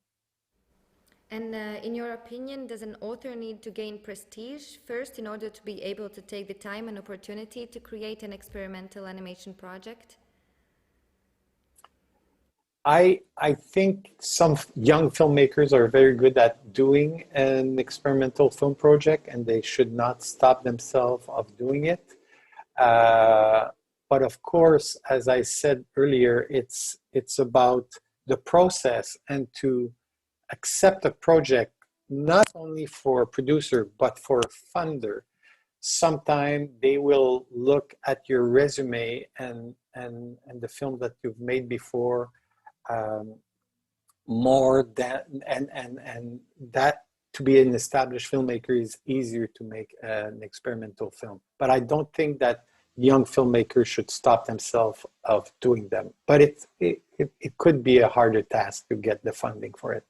And in your opinion, does an author need to gain prestige first in order to be able to take the time and opportunity to create an experimental animation project? I think some young filmmakers are very good at doing an experimental film project, and they should not stop themselves of doing it. But of course, as I said earlier, it's about the process and to accept a project, not only for a producer, but for a funder. Sometime they will look at your resume and the film that you've made before more than, and that to be an established filmmaker is easier to make an experimental film. But I don't think that young filmmakers should stop themselves of doing them. But it could be a harder task to get the funding for it.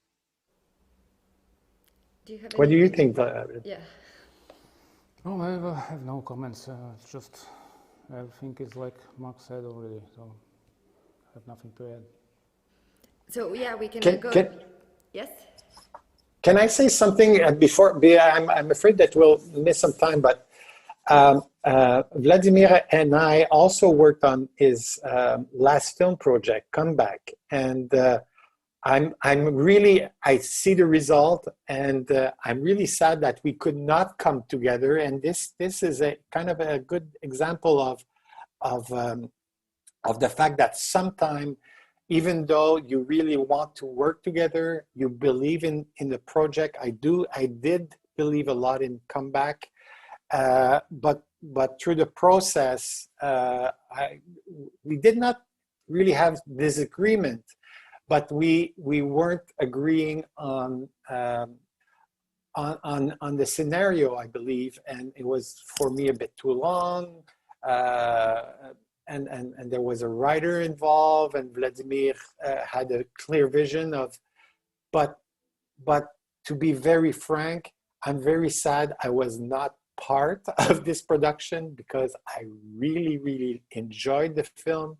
What do you think? Yeah. Oh, I have no comments. It's just everything is like Marc said already, so I have nothing to add. So yeah, we can go. Yes. Can I say something before? I'm afraid that we'll miss some time, but Vladimir and I also worked on his last film project, Comeback, and I see the result, and I'm really sad that we could not come together. And this is a kind of a good example of the fact that sometimes, even though you really want to work together, you believe in the project. I did believe a lot in Comeback, but through the process, we did not really have disagreement, but we weren't agreeing on the scenario, I believe, and it was for me a bit too long. And there was a writer involved, and Vladimir had a clear vision of, but to be very frank, I'm very sad I was not part of this production because I really, really enjoyed the film.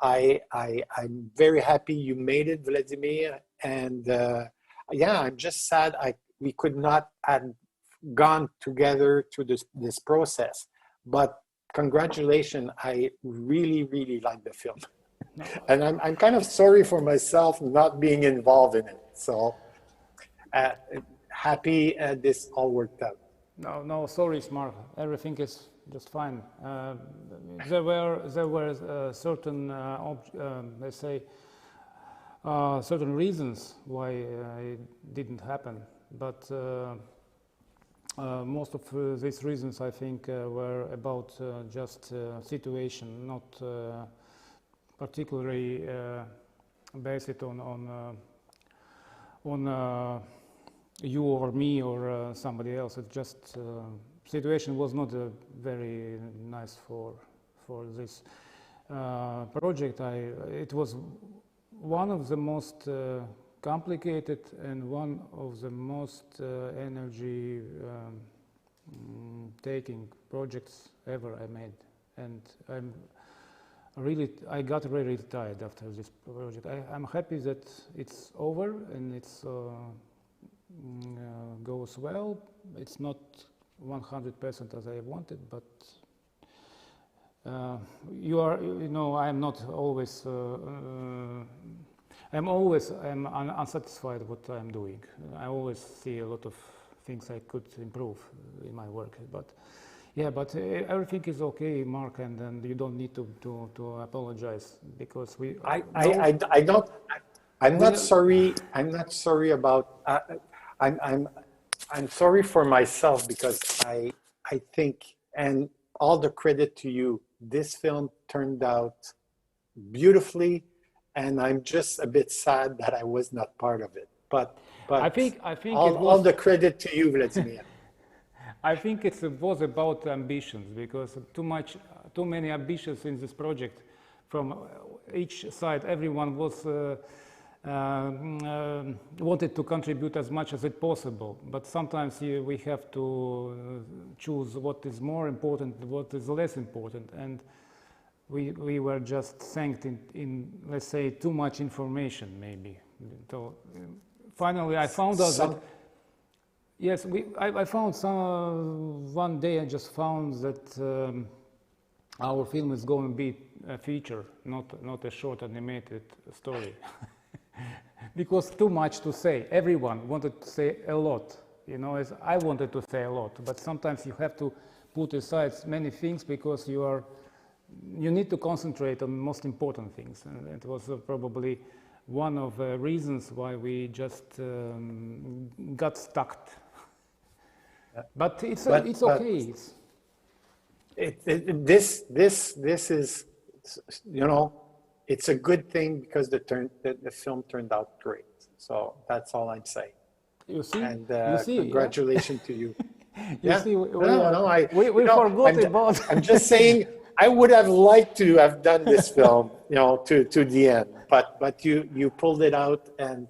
I'm very happy you made it, Vladimir, and yeah, I'm just sad we could not have gone together through this process, but congratulations, I really, really like the film. And I'm kind of sorry for myself not being involved in it. So happy this all worked out. No, sorry, Marc. Everything is just fine. There were certain, let's say, certain reasons why it didn't happen, but most of these reasons, I think, were about just situation, not particularly based on you or me or somebody else. It just situation was not very nice for this project. It was one of the most complicated and one of the most energy taking projects ever I made, and I got really tired after this project. I'm happy that it's over and it's goes well. It's not 100% as I wanted, but I'm not always. I'm unsatisfied with what I'm doing. I always see a lot of things I could improve in my work, but everything is okay, Marc, and you don't need to apologize because we. I'm not sorry. I'm not sorry about. I'm sorry for myself because I think, and all the credit to you. This film turned out beautifully, and I'm just a bit sad that I was not part of it. But I think all the credit to you, Vladimir. I think it was about ambitions, because too many ambitions in this project from each side. Everyone was wanted to contribute as much as it possible, but sometimes we have to choose what is more important, what is less important, and we were just sank in let's say too much information maybe. So finally I found out that yes, I found one day I just found that our film is going to be a feature, not a short animated story. Because too much to say. Everyone wanted to say a lot, as I wanted to say a lot, but sometimes you have to put aside many things because you need to concentrate on most important things, and it was probably one of the reasons why we just got stuck. But it's okay. This is, it's a good thing because the film turned out great. So that's all I'm saying. You see, and congratulations to you. You see, we forgot about. I'm just saying, I would have liked to have done this film, to the end, but you pulled it out, and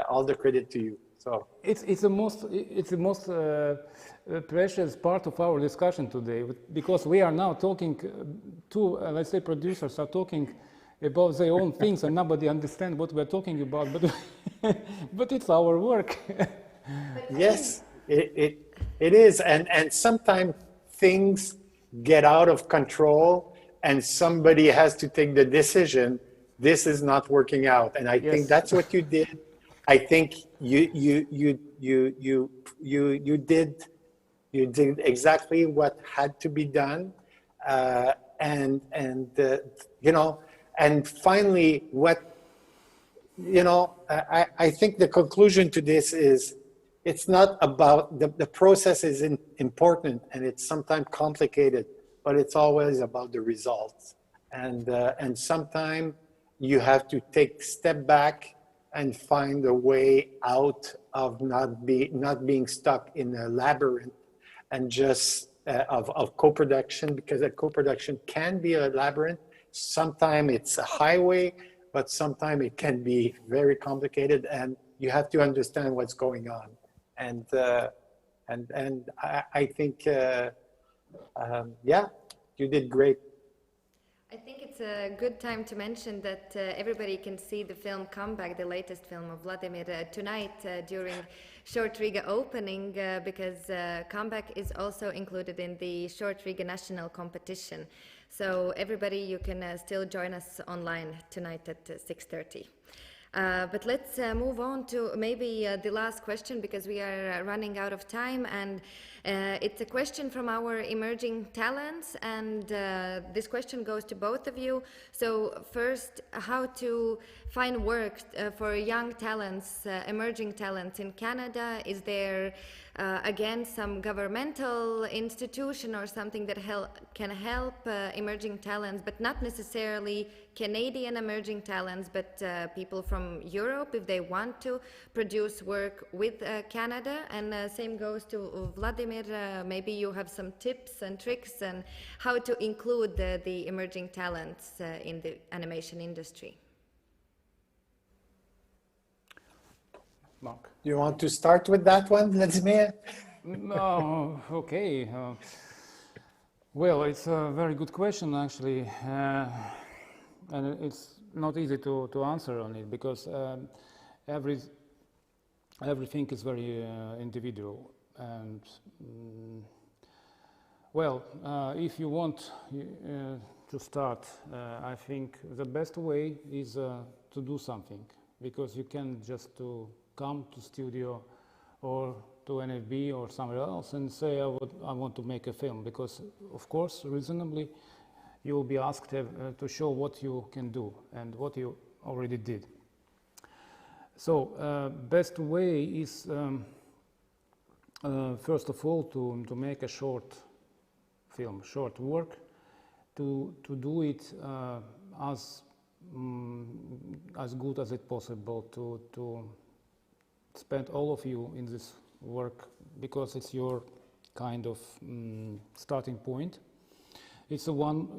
all the credit to you. So it's the most precious part of our discussion today, because we are now talking to let's say producers are talking about their own things and nobody understands what we're talking about, but it's our work. Yes, it is, and sometimes things get out of control and somebody has to take the decision, this is not working out, and I think that's what you did. I think you did exactly what had to be done, and finally I think the conclusion to this is, it's not about the process is important and it's sometimes complicated, but it's always about the results, and sometimes you have to take a step back and find a way out of not being stuck in a labyrinth and just of co-production, because a co-production can be a labyrinth. Sometimes it's a highway, but sometimes it can be very complicated, and you have to understand what's going on. And I think you did great. I think it's a good time to mention that everybody can see the film Comeback, the latest film of Vladimir, tonight during Short Riga opening, because Comeback is also included in the Short Riga national competition. So everybody, you can still join us online tonight at 6:30. But let's move on to maybe the last question, because we are running out of time, and it's a question from our emerging talents, and this question goes to both of you. So first, how to find work for young talents, emerging talents in Canada? Is there again some governmental institution or something that can help emerging talents, but not necessarily Canadian emerging talents, but people from Europe, if they want to produce work with Canada? And same goes to Vladimir. Maybe you have some tips and tricks on how to include the emerging talents in the animation industry. Marc. You want to start with that one, Vladimir? No, okay. Well, it's a very good question, actually, and it's not easy to answer on it, because everything is very individual. And well, if you want to start, I think the best way is to do something, because you can just come to studio or to NFB or somewhere else and say, I want to make a film, because of course reasonably you will be asked to show what you can do and what you already did. So best way is first of all to make a short film, short work, to do it as good as it possible, to spend all of you in this work, because it's your kind of starting point. It's a one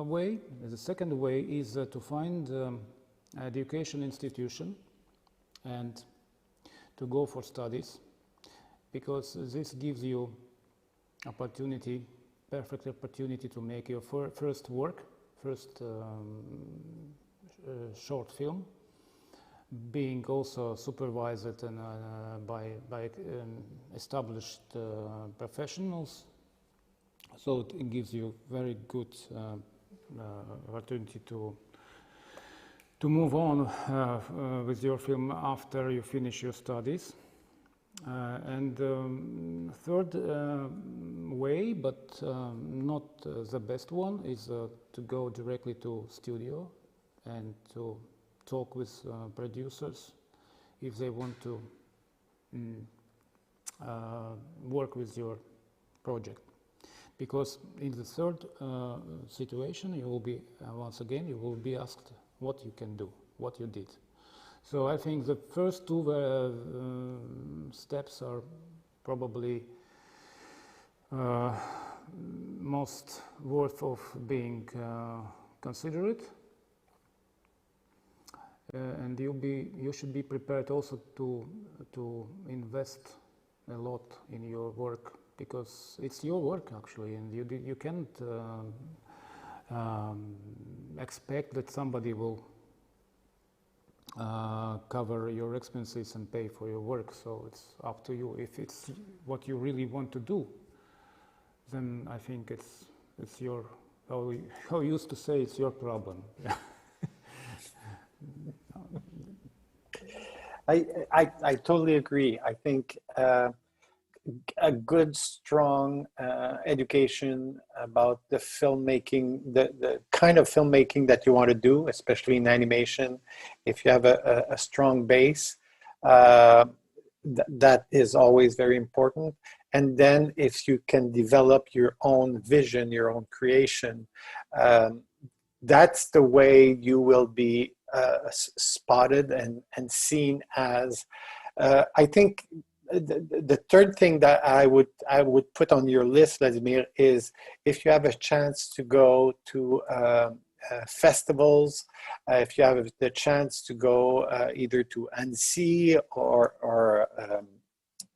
way. The second way is to find education institution and to go for studies, because this gives you opportunity, perfect opportunity to make your first work, first short film, being also supervised and by established professionals. So it gives you very good opportunity to move on with your film after you finish your studies. And third way, but not the best one, is to go directly to studio and to talk with producers if they want to work with your project. Because in the third situation, you will be, once again, you will be asked what you can do, what you did. So I think the first two steps are probably most worth of being considered. And you should be prepared also to invest a lot in your work, because it's your work actually, and you can't expect that somebody will cover your expenses and pay for your work. So it's up to you. If it's what you really want to do, then I think it's your, how we used to say, it's your problem. I totally agree. I think a good, strong education about the filmmaking, the kind of filmmaking that you want to do, especially in animation, if you have a strong base, that is always very important. And then if you can develop your own vision, your own creation, that's the way you will be spotted and seen as. I think the third thing that I would put on your list, Vladimir, is if you have a chance to go to festivals, if you have the chance to go either to Annecy or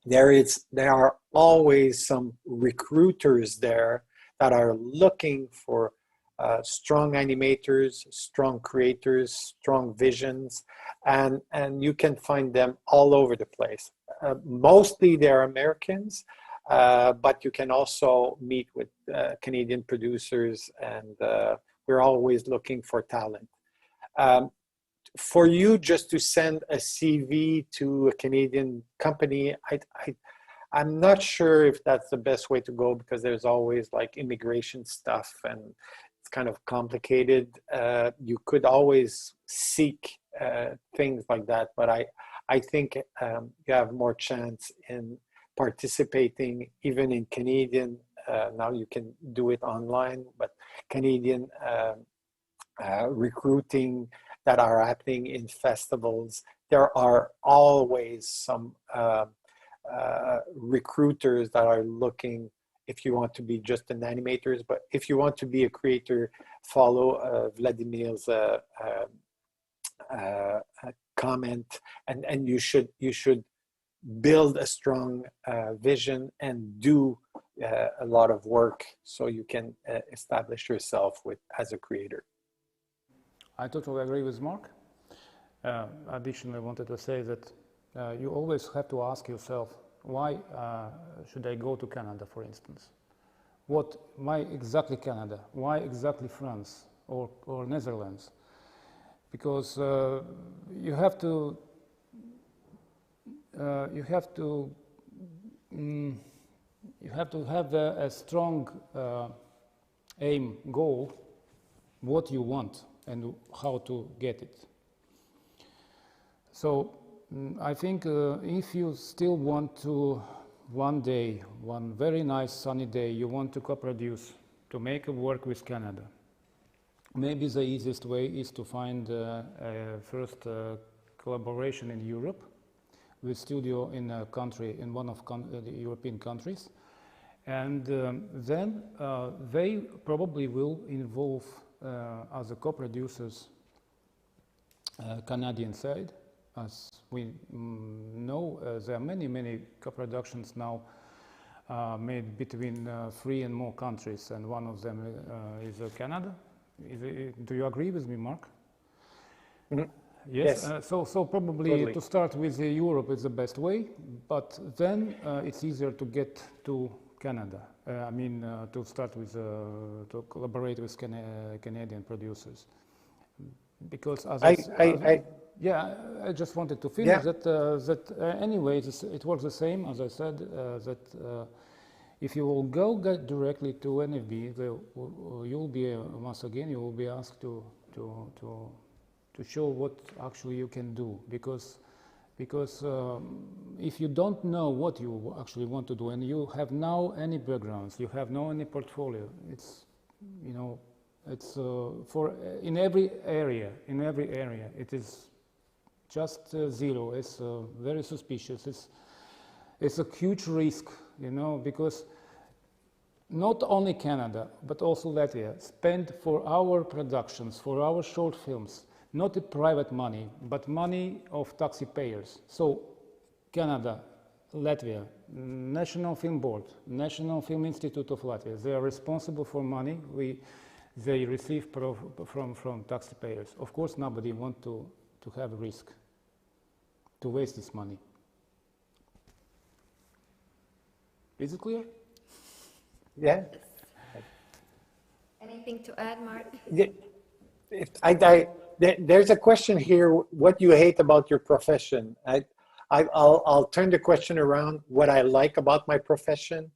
there are always some recruiters there that are looking for strong animators, strong creators, strong visions, and you can find them all over the place. Mostly they're Americans, but you can also meet with Canadian producers, and we're always looking for talent. for you just to send a CV to a Canadian company, I'm not sure if that's the best way to go, because there's always like immigration stuff and it's kind of complicated. You could always seek things like that, but I think you have more chance in participating even in Canadian. Now you can do it online, but Canadian recruiting that are happening in festivals, there are always some recruiters that are looking, if you want to be just an animator, but if you want to be a creator, follow Vladimir's comment, and you should build a strong vision and do a lot of work so you can establish yourself as a creator. I totally agree with Marc. Additionally, I wanted to say that you always have to ask yourself, why should I go to Canada, for instance? Why exactly Canada? Why exactly France or Netherlands? Because you have to have a strong aim, goal, what you want and how to get it. So I think if you still want to, one day, one very nice sunny day, you want to co-produce, to make a work with Canada, maybe the easiest way is to find a first collaboration in Europe with studio in a country, in one of the European countries, and then they probably will involve as a co-producers Canadian side. As we know, there are many co-productions now made between 3 and more countries, and one of them is Canada. Do you agree with me, Marc? Mm-hmm. Yes. So probably totally. To start with Europe is the best way, but then it's easier to get to Canada. I mean, to start with, to collaborate with Canadian producers, because as I just wanted to finish that anyway, it works the same as I said, that if you will go directly to NFB, you'll be once again you will be asked to show what actually you can do, because if you don't know what you actually want to do and you have no any backgrounds, you have no any portfolio, it's, you know, it's for in every area it is just zero. It's very suspicious. It's a huge risk, you know, because not only Canada but also Latvia spend for our productions, for our short films, not the private money, but money of taxpayers. So Canada, Latvia, National Film Board, National Film Institute of Latvia, they are responsible for money they receive from taxpayers. Of course, nobody wants to have a risk, to waste this money. Is it clear? Yeah. Anything to add, Marc? There's a question here, what you hate about your profession. I'll turn the question around, what I like about my profession.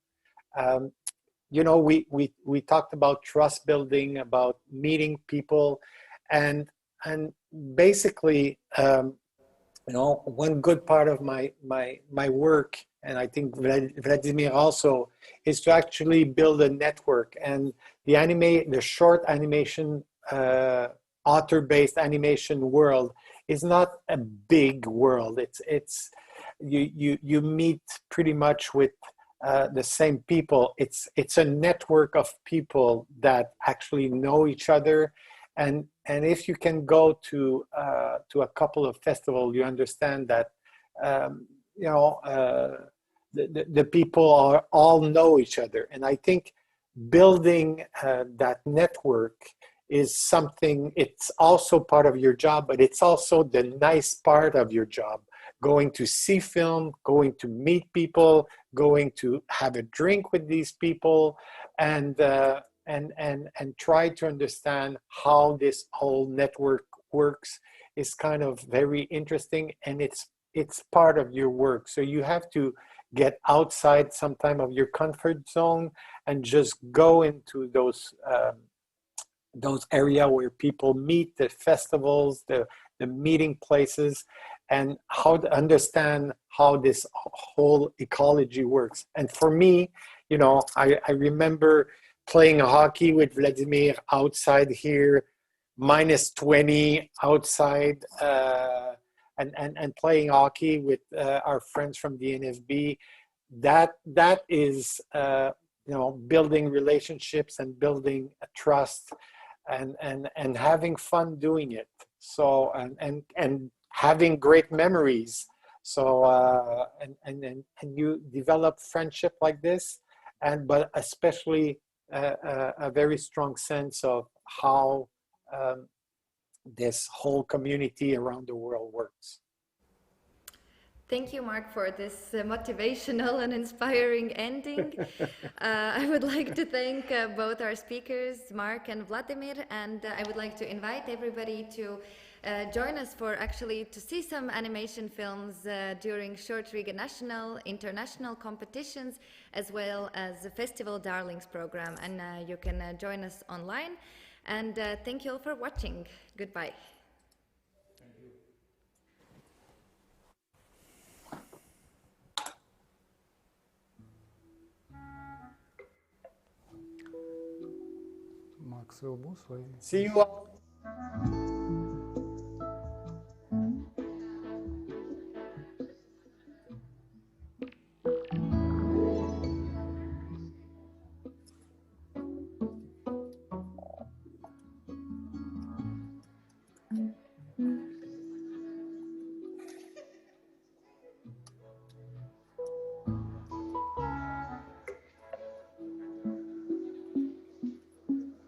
You know, we talked about trust building, about meeting people, and basically, you know, one good part of my work, and I think Vladimir also, is to actually build a network. And the short animation, author-based animation world is not a big world. It's you meet pretty much with the same people. It's a network of people that actually know each other, and if you can go to a couple of festivals, you understand that you know, the people all know each other. And I think building that network is something, it's also part of your job, but it's also the nice part of your job. Going to see film, going to meet people, going to have a drink with these people, and try to understand how this whole network works is kind of very interesting, and it's part of your work. So you have to get outside sometime of your comfort zone and just go into those area where people meet, the festivals, the meeting places, and how to understand how this whole ecology works. And for me, you know, I remember playing hockey with Vladimir outside here, minus 20 outside, and playing hockey with our friends from the NFB. That is, you know, building relationships and building a trust, and having fun doing it. So and having great memories. So and you develop friendship like this, but especially a very strong sense of how this whole community around the world works. Thank you, Marc, for this motivational and inspiring ending. I would like to thank both our speakers, Marc and Vladimir, and I would like to invite everybody to join us for actually to see some animation films during short Riga national, international competitions, as well as the Festival Darlings program. And you can join us online. And thank you all for watching. Goodbye. Max, vēl būs vai? See you all.